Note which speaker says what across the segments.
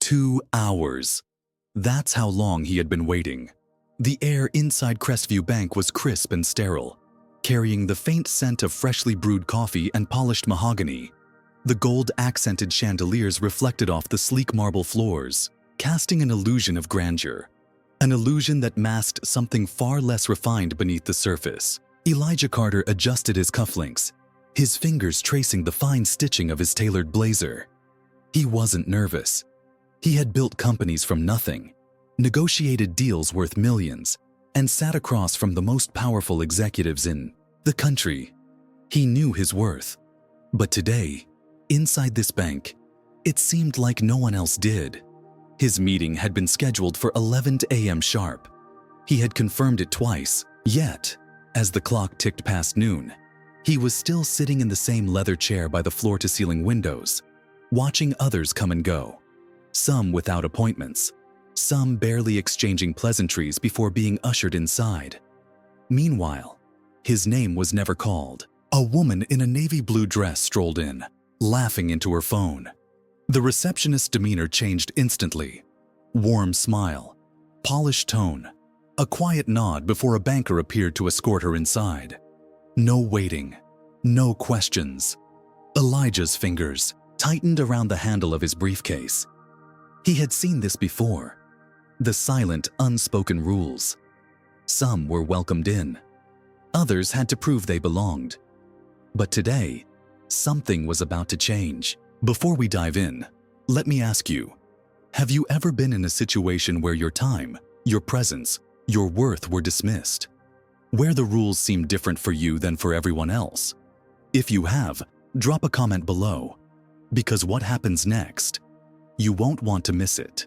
Speaker 1: 2 hours. That's how long he had been waiting. The air inside Crestview Bank was crisp and sterile, carrying the faint scent of freshly brewed coffee and polished mahogany. The gold-accented chandeliers reflected off the sleek marble floors, casting an illusion of grandeur. An illusion that masked something far less refined beneath the surface. Elijah Carter adjusted his cufflinks, his fingers tracing the fine stitching of his tailored blazer. He wasn't nervous. He had built companies from nothing, negotiated deals worth millions, and sat across from the most powerful executives in the country. He knew his worth. But today, inside this bank, it seemed like no one else did. His meeting had been scheduled for 11 a.m. sharp. He had confirmed it twice, yet, as the clock ticked past noon, he was still sitting in the same leather chair by the floor-to-ceiling windows, watching others come and go, some without appointments, some barely exchanging pleasantries before being ushered inside. Meanwhile, his name was never called. A woman in a navy blue dress strolled in, laughing into her phone. The receptionist's demeanor changed instantly. Warm smile, polished tone, a quiet nod before a banker appeared to escort her inside. No waiting, no questions. Elijah's fingers tightened around the handle of his briefcase. He had seen this before. The silent, unspoken rules. Some were welcomed in. Others had to prove they belonged. But today, something was about to change. Before we dive in, let me ask you, have you ever been in a situation where your time, your presence, your worth were dismissed? Where the rules seemed different for you than for everyone else? If you have, drop a comment below, because what happens next, you won't want to miss it.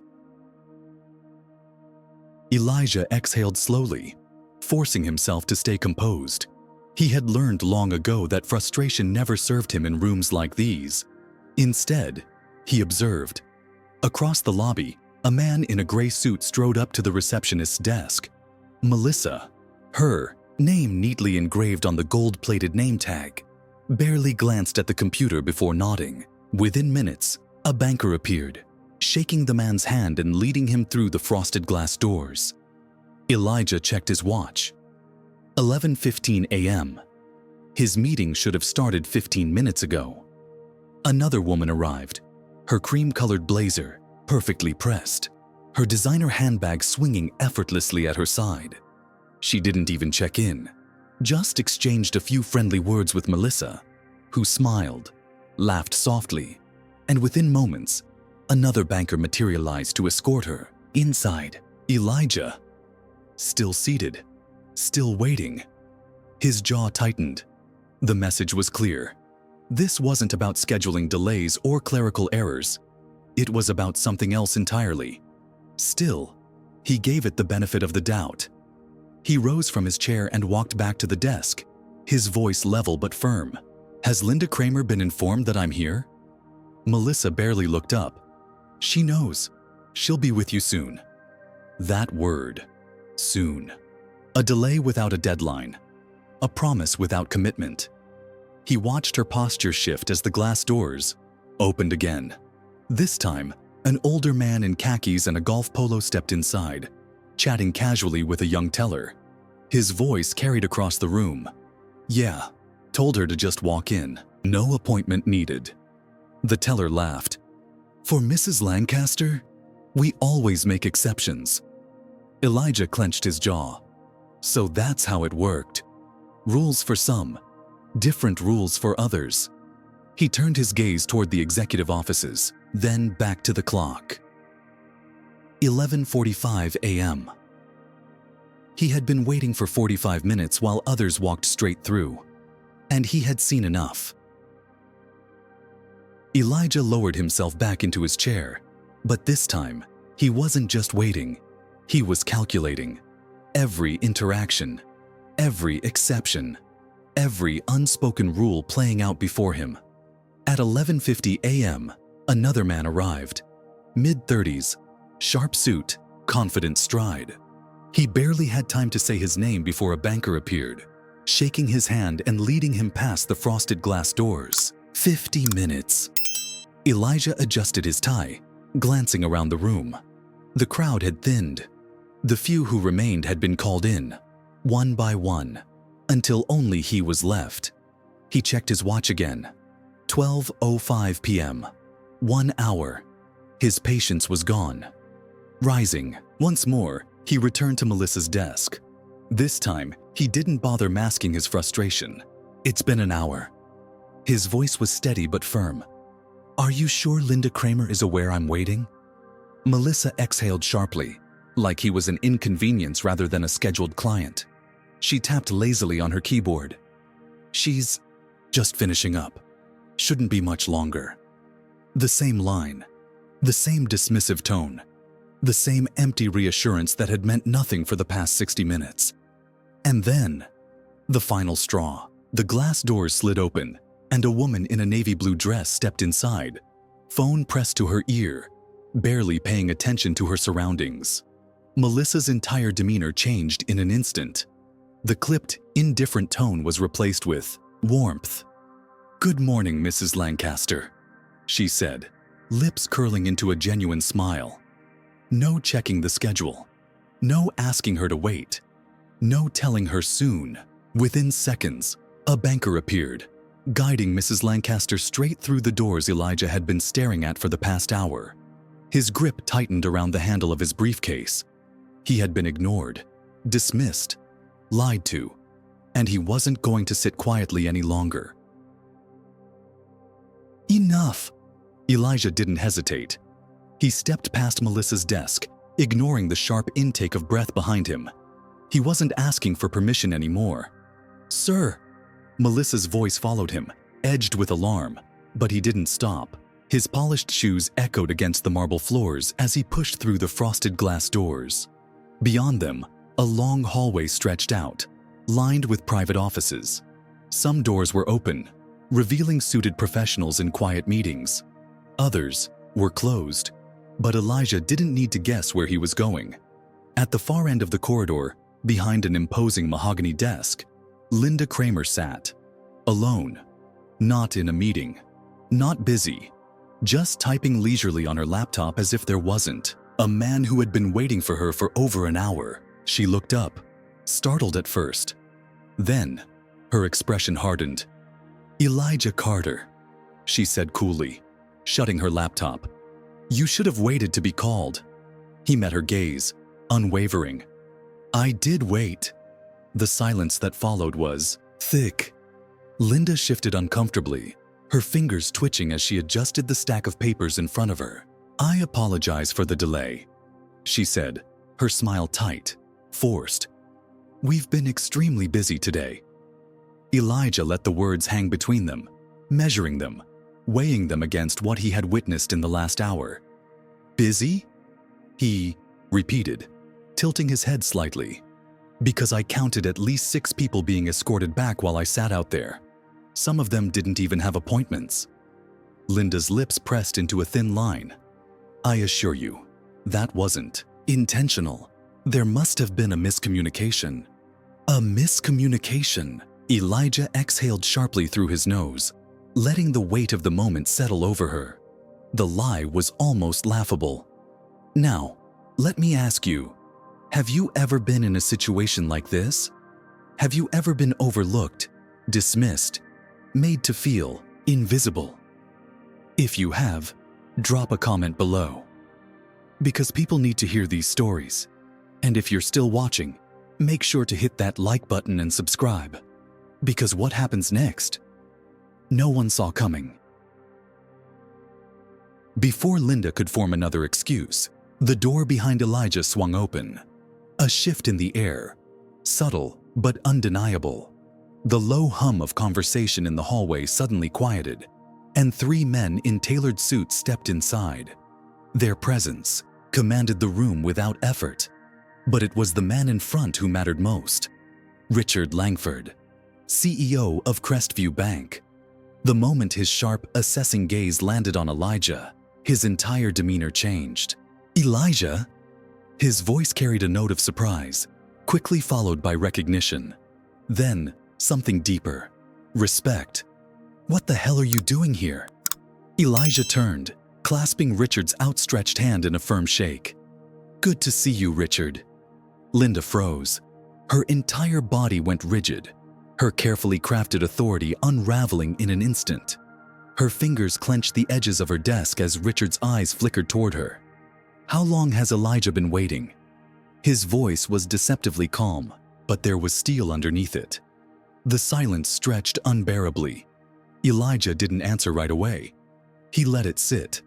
Speaker 1: Elijah exhaled slowly, forcing himself to stay composed. He had learned long ago that frustration never served him in rooms like these. Instead, he observed. Across the lobby, a man in a gray suit strode up to the receptionist's desk. Melissa, her name neatly engraved on the gold-plated name tag, barely glanced at the computer before nodding. Within minutes, a banker appeared, shaking the man's hand and leading him through the frosted glass doors. Elijah checked his watch. 11:15 a.m. His meeting should have started 15 minutes ago. Another woman arrived, her cream-colored blazer perfectly pressed, her designer handbag swinging effortlessly at her side. She didn't even check in, just exchanged a few friendly words with Melissa, who smiled, laughed softly, and within moments, another banker materialized to escort her. Inside, Elijah, still seated, still waiting. His jaw tightened. The message was clear. This wasn't about scheduling delays or clerical errors. It was about something else entirely. Still, he gave it the benefit of the doubt. He rose from his chair and walked back to the desk, his voice level but firm. "Has Linda Kramer been informed that I'm here?" Melissa barely looked up. "She knows. She'll be with you soon." That word, soon. A delay without a deadline. A promise without commitment. He watched her posture shift as the glass doors opened again. This time, an older man in khakis and a golf polo stepped inside, chatting casually with a young teller. His voice carried across the room. "Yeah, told her to just walk in. No appointment needed." The teller laughed. "For Mrs. Lancaster, we always make exceptions." Elijah clenched his jaw. So that's how it worked. Rules for some, different rules for others. He turned his gaze toward the executive offices, then back to the clock. 11:45 a.m. He had been waiting for 45 minutes while others walked straight through, and he had seen enough. Elijah lowered himself back into his chair, but this time, he wasn't just waiting, he was calculating. Every interaction, every exception, every unspoken rule playing out before him. At 11:50 a.m., another man arrived. Mid-30s, sharp suit, confident stride. He barely had time to say his name before a banker appeared, shaking his hand and leading him past the frosted glass doors. 50 minutes. Elijah adjusted his tie, glancing around the room. The crowd had thinned. The few who remained had been called in, one by one, until only he was left. He checked his watch again. 12:05 p.m. 1 hour. His patience was gone. Rising, once more, he returned to Melissa's desk. This time, he didn't bother masking his frustration. "It's been an hour." His voice was steady but firm. "Are you sure Linda Kramer is aware I'm waiting?" Melissa exhaled sharply, like he was an inconvenience rather than a scheduled client. She tapped lazily on her keyboard. "She's just finishing up. Shouldn't be much longer." The same line, the same dismissive tone, the same empty reassurance that had meant nothing for the past 60 minutes. And then, the final straw. The glass doors slid open, and a woman in a navy blue dress stepped inside, phone pressed to her ear, barely paying attention to her surroundings. Melissa's entire demeanor changed in an instant. The clipped, indifferent tone was replaced with warmth. "Good morning, Mrs. Lancaster," she said, lips curling into a genuine smile. No checking the schedule. No asking her to wait. No telling her soon. Within seconds, a banker appeared, guiding Mrs. Lancaster straight through the doors Elijah had been staring at for the past hour. His grip tightened around the handle of his briefcase. He had been ignored, dismissed, lied to, and he wasn't going to sit quietly any longer. "Enough!" Elijah didn't hesitate. He stepped past Melissa's desk, ignoring the sharp intake of breath behind him. He wasn't asking for permission anymore. "Sir!" Melissa's voice followed him, edged with alarm, but he didn't stop. His polished shoes echoed against the marble floors as he pushed through the frosted glass doors. Beyond them, a long hallway stretched out, lined with private offices. Some doors were open, revealing suited professionals in quiet meetings. Others were closed, but Elijah didn't need to guess where he was going. At the far end of the corridor, behind an imposing mahogany desk, Linda Kramer sat, alone, not in a meeting, not busy, just typing leisurely on her laptop as if there wasn't a man who had been waiting for her for over an hour. She looked up, startled at first. Then, her expression hardened. "Elijah Carter," she said coolly, shutting her laptop. "You should have waited to be called." He met her gaze, unwavering. "I did wait." The silence that followed was thick. Linda shifted uncomfortably, her fingers twitching as she adjusted the stack of papers in front of her. "I apologize for the delay," she said, her smile tight, forced. "We've been extremely busy today." Elijah let the words hang between them, measuring them, weighing them against what he had witnessed in the last hour. "Busy?" he repeated, tilting his head slightly. "Because I counted at least 6 people being escorted back while I sat out there. Some of them didn't even have appointments." Linda's lips pressed into a thin line. "I assure you, that wasn't intentional. There must have been a miscommunication." "A miscommunication?" Elijah exhaled sharply through his nose, letting the weight of the moment settle over her. The lie was almost laughable. "Now, let me ask you, have you ever been in a situation like this? Have you ever been overlooked, dismissed, made to feel invisible? If you have, drop a comment below. Because people need to hear these stories. And if you're still watching, make sure to hit that like button and subscribe. Because what happens next, no one saw coming. Before Linda could form another excuse, the door behind Elijah swung open. A shift in the air, subtle but undeniable. The low hum of conversation in the hallway suddenly quieted, and 3 men in tailored suits stepped inside. Their presence commanded the room without effort, but it was the man in front who mattered most. Richard Langford, CEO of Crestview Bank. The moment his sharp, assessing gaze landed on Elijah, his entire demeanor changed. "Elijah?" His voice carried a note of surprise, quickly followed by recognition. Then, something deeper. Respect. "What the hell are you doing here?" Elijah turned, clasping Richard's outstretched hand in a firm shake. "Good to see you, Richard." Linda froze. Her entire body went rigid, her carefully crafted authority unraveling in an instant. Her fingers clenched the edges of her desk as Richard's eyes flickered toward her. "How long has Elijah been waiting?" His voice was deceptively calm, but there was steel underneath it. The silence stretched unbearably. Elijah didn't answer right away. He let it sit.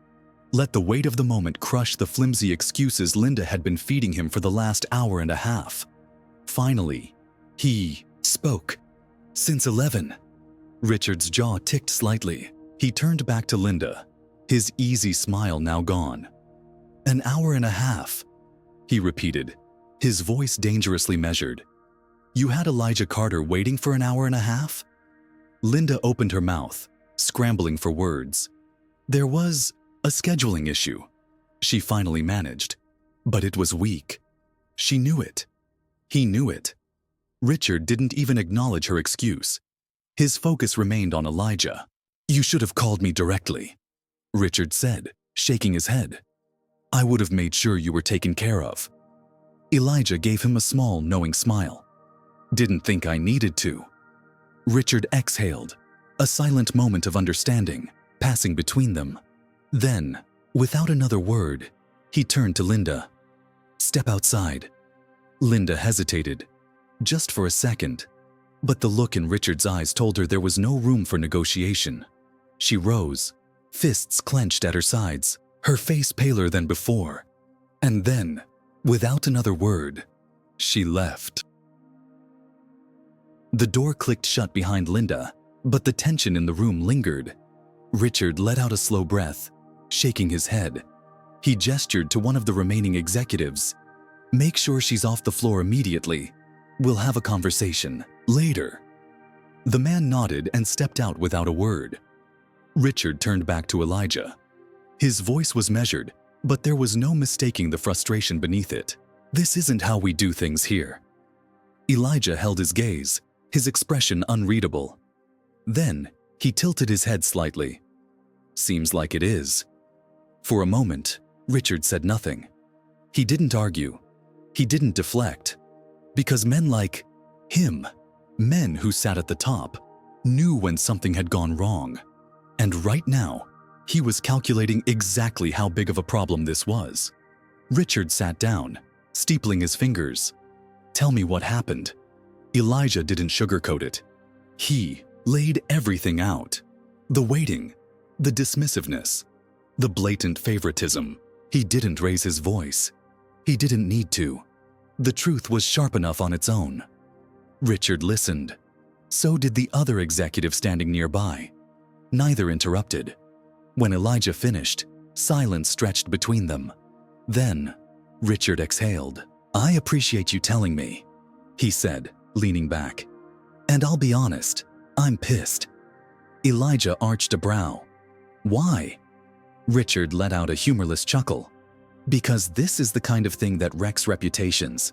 Speaker 1: Let the weight of the moment crush the flimsy excuses Linda had been feeding him for the last hour and a half. Finally, he spoke. "Since 11. Richard's jaw ticked slightly. He turned back to Linda, his easy smile now gone. "An hour and a half," he repeated, his voice dangerously measured. "You had Elijah Carter waiting for an hour and a half?" Linda opened her mouth, scrambling for words. "There was a scheduling issue," she finally managed, but it was weak. She knew it. He knew it. Richard didn't even acknowledge her excuse. His focus remained on Elijah. "You should have called me directly," Richard said, shaking his head. "I would have made sure you were taken care of." Elijah gave him a small, knowing smile. "Didn't think I needed to." Richard exhaled, a silent moment of understanding passing between them. Then, without another word, he turned to Linda. "Step outside." Linda hesitated, just for a second, but the look in Richard's eyes told her there was no room for negotiation. She rose, fists clenched at her sides, her face paler than before. And then, without another word, she left. The door clicked shut behind Linda, but the tension in the room lingered. Richard let out a slow breath, shaking his head. He gestured to one of the remaining executives. "Make sure she's off the floor immediately. We'll have a conversation later." The man nodded and stepped out without a word. Richard turned back to Elijah. His voice was measured, but there was no mistaking the frustration beneath it. "This isn't how we do things here." Elijah held his gaze, his expression unreadable. Then, he tilted his head slightly. "Seems like it is." For a moment, Richard said nothing. He didn't argue. He didn't deflect. Because men like him, men who sat at the top, knew when something had gone wrong. And right now, he was calculating exactly how big of a problem this was. Richard sat down, steepling his fingers. "Tell me what happened." Elijah didn't sugarcoat it. He laid everything out. The waiting, the dismissiveness, the blatant favoritism. He didn't raise his voice. He didn't need to. The truth was sharp enough on its own. Richard listened. So did the other executive standing nearby. Neither interrupted. When Elijah finished, silence stretched between them. Then, Richard exhaled. "I appreciate you telling me," he said, leaning back. "And I'll be honest, I'm pissed." Elijah arched a brow. "Why?" Richard let out a humorless chuckle. "Because this is the kind of thing that wrecks reputations.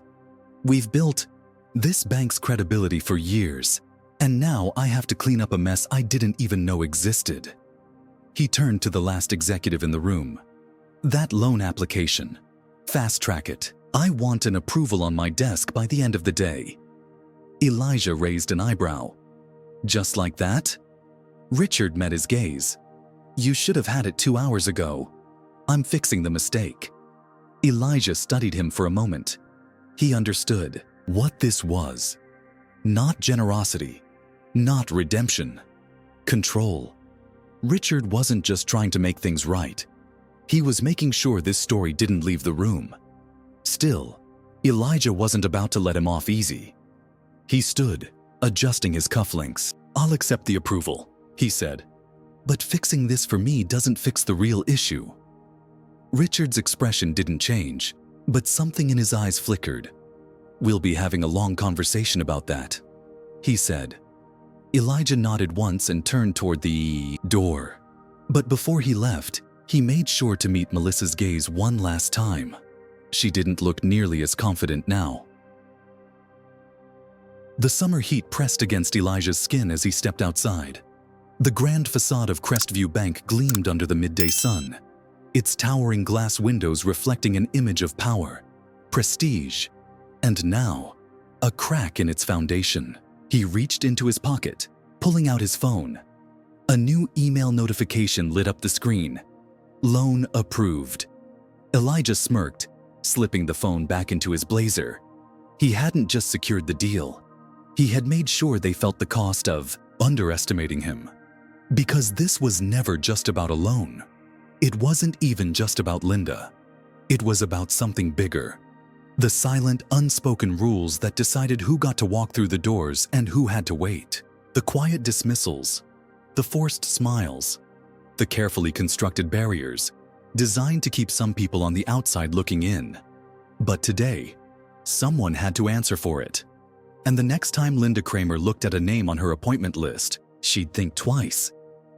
Speaker 1: We've built this bank's credibility for years, and now I have to clean up a mess I didn't even know existed." He turned to the last executive in the room. "That loan application. Fast track it. I want an approval on my desk by the end of the day." Elijah raised an eyebrow. "Just like that?" Richard met his gaze. "You should have had it 2 hours ago. I'm fixing the mistake." Elijah studied him for a moment. He understood what this was. Not generosity, not redemption, control. Richard wasn't just trying to make things right. He was making sure this story didn't leave the room. Still, Elijah wasn't about to let him off easy. He stood, adjusting his cufflinks. "I'll accept the approval," he said. "But fixing this for me doesn't fix the real issue." Richard's expression didn't change, but something in his eyes flickered. "We'll be having a long conversation about that," he said. Elijah nodded once and turned toward the door. But before he left, he made sure to meet Melissa's gaze one last time. She didn't look nearly as confident now. The summer heat pressed against Elijah's skin as he stepped outside. The grand facade of Crestview Bank gleamed under the midday sun. its towering glass windows reflecting an image of power, prestige, and now, a crack in its foundation. He reached into his pocket, pulling out his phone. A new email notification lit up the screen. Loan approved. Elijah smirked, slipping the phone back into his blazer. He hadn't just secured the deal. He had made sure they felt the cost of underestimating him. Because this was never just about a loan. It wasn't even just about Linda. It was about something bigger. The silent, unspoken rules that decided who got to walk through the doors and who had to wait. The quiet dismissals, the forced smiles, the carefully constructed barriers, designed to keep some people on the outside looking in. But today, someone had to answer for it. And the next time Linda Kramer looked at a name on her appointment list, she'd think twice.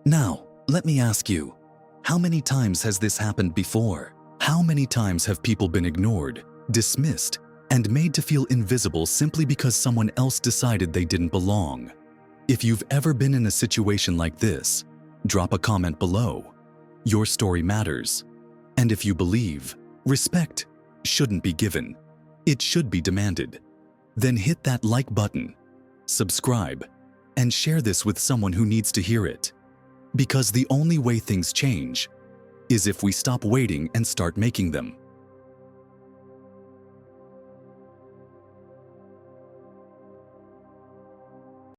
Speaker 1: Now, let me ask you, how many times has this happened before? How many times have people been ignored, dismissed, and made to feel invisible simply because someone else decided they didn't belong? If you've ever been in a situation like this, drop a comment below. Your story matters. And if you believe, respect shouldn't be given, it should be demanded, then hit that like button, subscribe, and share this with someone who needs to hear it. Because the only way things change is if we stop waiting and start making them.